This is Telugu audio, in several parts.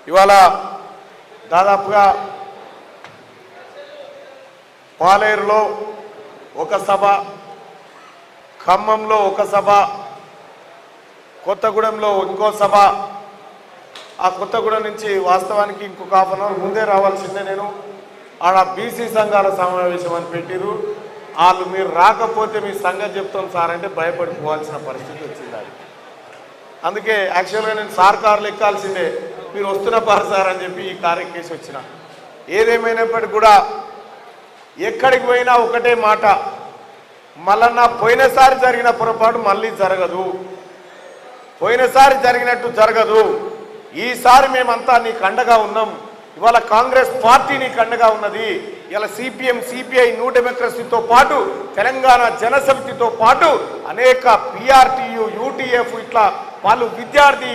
ఇవాళ దాదాపుగా పాలేరులో ఒక సభ, ఖమ్మంలో ఒక సభ, కొత్తగూడెంలో ఇంకో సభ. ఆ కొత్తగూడెం నుంచి వాస్తవానికి ఇంకొక హాఫ్ అన్ అవర్ ముందే రావాల్సిందే. నేను ఆడ బీసీ సంఘాల సమావేశం అని పెట్టిరు. వాళ్ళు మీరు రాకపోతే మీ సంగతి చెప్తాం సార్ అంటే భయపడిపోవాల్సిన పరిస్థితి వచ్చింది. అది అందుకే యాక్చువల్గా నేను సార్ కార్లు ఎక్కాల్సిందే, మీరు వస్తున్న పారు సార్ అని చెప్పి ఈ కారు ఎక్కేసి వచ్చిన. ఏదేమైనప్పటికీ కూడా ఎక్కడికి పోయినా ఒకటే మాట, మళ్ళా పోయినసారి జరిగిన పొరపాటు మళ్ళీ జరగదు, పోయినసారి జరిగినట్టు జరగదు. ఈసారి మేమంతా నీకు అండగా ఉన్నాం. ఇవాళ కాంగ్రెస్ పార్టీ నీకు అండగా ఉన్నది. ఇలా సిపిఎం, సిపిఐ, న్యూ డెమోక్రసీతో పాటు తెలంగాణ జనసమితితో పాటు అనేక పిఆర్టీయు, యూటీఎఫ్ ఇట్లా వాళ్ళు విద్యార్థి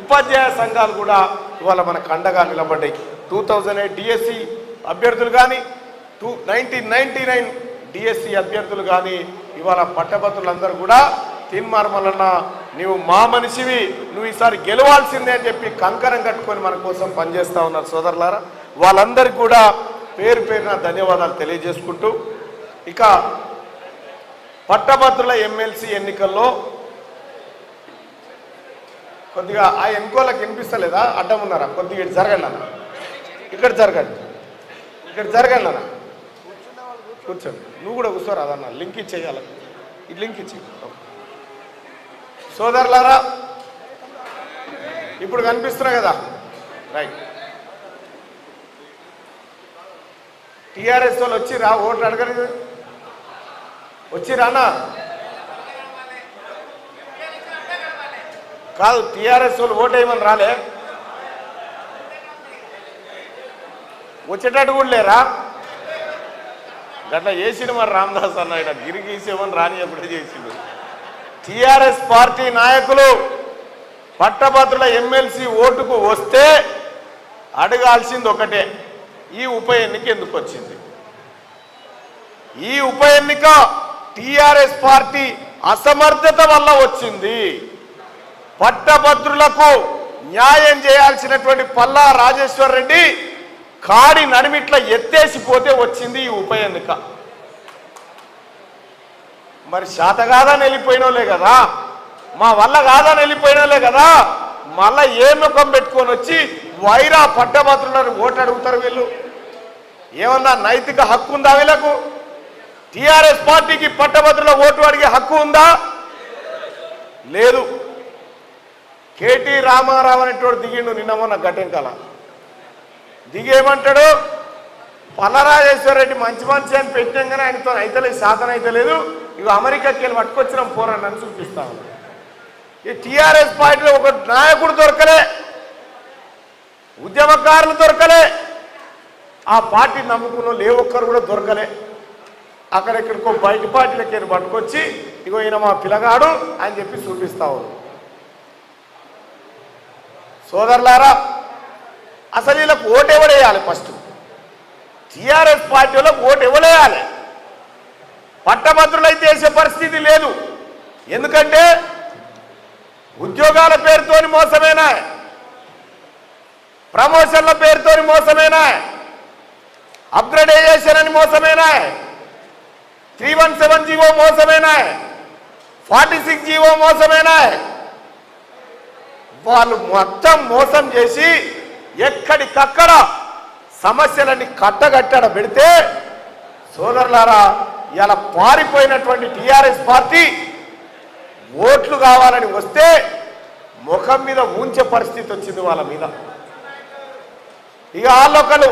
ఉపాధ్యాయ సంఘాలు కూడా ఇవాళ మనకు అండగా నిలబడ్డాయి. 2008 డిఎస్సి అభ్యర్థులు కానీ 1999 డిఎస్సి అభ్యర్థులు కానీ ఇవాళ పట్టభద్రులందరూ కూడా తీన్మార్మలన్న నువ్వు మా మనిషివి, నువ్వు ఈసారి గెలవాల్సిందే అని చెప్పి కంకరం కట్టుకొని మన కోసం పనిచేస్తూ ఉన్నారు సోదరులారా. వాళ్ళందరికీ కూడా పేరు పేరున ధన్యవాదాలు తెలియజేసుకుంటూ, ఇక పట్టభద్రుల ఎమ్మెల్సీ ఎన్నికల్లో కొద్దిగా ఆ ఎన్నికలకు వినిపిస్తలేదా? అడ్డం ఉన్నారా? కొద్దిగా ఇటు జరగండి అన్న, ఇక్కడ జరగండి, ఇక్కడ జరగండి అన్న, కూర్చోండి. నువ్వు కూడా కూర్చోరాదన్న, లింక్ ఇచ్చేయాలి, ఈ లింక్ ఇచ్చే. సోదరులారా ఇప్పుడు కనిపిస్తున్నా కదా, రైట్. టీఆర్ఎస్ వాళ్ళు వచ్చిరా? ఓట్లు అడగలేదు, వచ్చిరానా? కాదు, టీఆర్ఎస్ వాళ్ళు ఓటు వేయమని రాలే, వచ్చేటట్టు కూడా లేరా? గట్లా చేసిండు మరి రామదాస్ అన్న, ఇక్కడ గిరిగీసేమని రాని ఎప్పుడే చేసిండు. టీఆర్ఎస్ పార్టీ నాయకులు పట్టభద్రుల ఎమ్మెల్సీ ఓటుకు వస్తే అడగాల్సింది ఒకటే, ఈ ఉప ఎన్నిక ఎందుకు వచ్చింది? ఈ ఉప ఎన్నిక టీఆర్ఎస్ పార్టీ అసమర్థత వల్ల వచ్చింది. పట్టభద్రులకు న్యాయం చేయాల్సినటువంటి పల్లా రాజేశ్వర్ రెడ్డి కాడి నడిమిట్ల ఎత్తేసిపోతే వచ్చింది ఈ ఉప ఎన్నిక. మరి శాత కాదని వెళ్ళిపోయినోలే కదా, మా వల్ల కాదని వెళ్ళిపోయినోలే కదా, మళ్ళా ఏ ముఖం పెట్టుకొని వచ్చి వైరా పట్టభద్రులను ఓటు అడుగుతారు? వీళ్ళు ఏమన్నా నైతిక హక్కు ఉందా వీళ్ళకు? టీఆర్ఎస్ పార్టీకి పట్టభద్రుల ఓటు అడిగే హక్కు ఉందా? లేదు. కేటీ రామారావు అనేటోడు దిగిండు నిన్న మొన్న గట్టెంకాల, దిగేమంటాడు, పల్లరాజేశ్వర రెడ్డి మంచి మనిషి అని పెట్టాం కానీ ఆయనతో అయితలేదు, శాతం అయితే లేదు, ఇవి అమెరికాకి వెళ్ళి పట్టుకొచ్చినాం పోరాన్ని అని చూపిస్తా ఉన్నాం. ఈ టీఆర్ఎస్ పార్టీలో ఒక నాయకుడు దొరకలే, ఉద్యమకారులు దొరకలే, ఆ పార్టీ నమ్ముకున్న ఏ ఒక్కరు కూడా దొరకలే. అక్కడెక్కడికో బయట పార్టీలకి వెళ్ళి పట్టుకొచ్చి ఇగో ఈయన మా పిల్లగాడు అని చెప్పి చూపిస్తా ఉన్నాం. సోదరులారా, అసలు వీళ్ళకు ఓటు ఎవడేయాలి? ఫస్ట్ టీఆర్ఎస్ పార్టీ వాళ్ళకు ఓటు ఎవడేయాలి? పట్టభద్రులైతే వేసే పరిస్థితి లేదు. ఎందుకంటే ఉద్యోగాల పేరుతోని మోసమేనా, ప్రమోషన్ల పేరుతోని మోసమేనా, అప్గ్రేడేషన్ అని మోసమేనా, 317 జీవో మోసమేనా, 46 జీవో మోసమేనా? వాళ్ళు మొత్తం మోసం చేసి ఎక్కడికక్కడ సమస్యలన్నీ కట్టగట్టడ పెడితే సోదరులారా, ఇలా పారిపోయినటువంటి టీఆర్ఎస్ పార్టీ ఓట్లు కావాలని వస్తే ముఖం మీద ఉంచే పరిస్థితి వచ్చింది వాళ్ళ మీద. ఇక వాళ్ళొకరు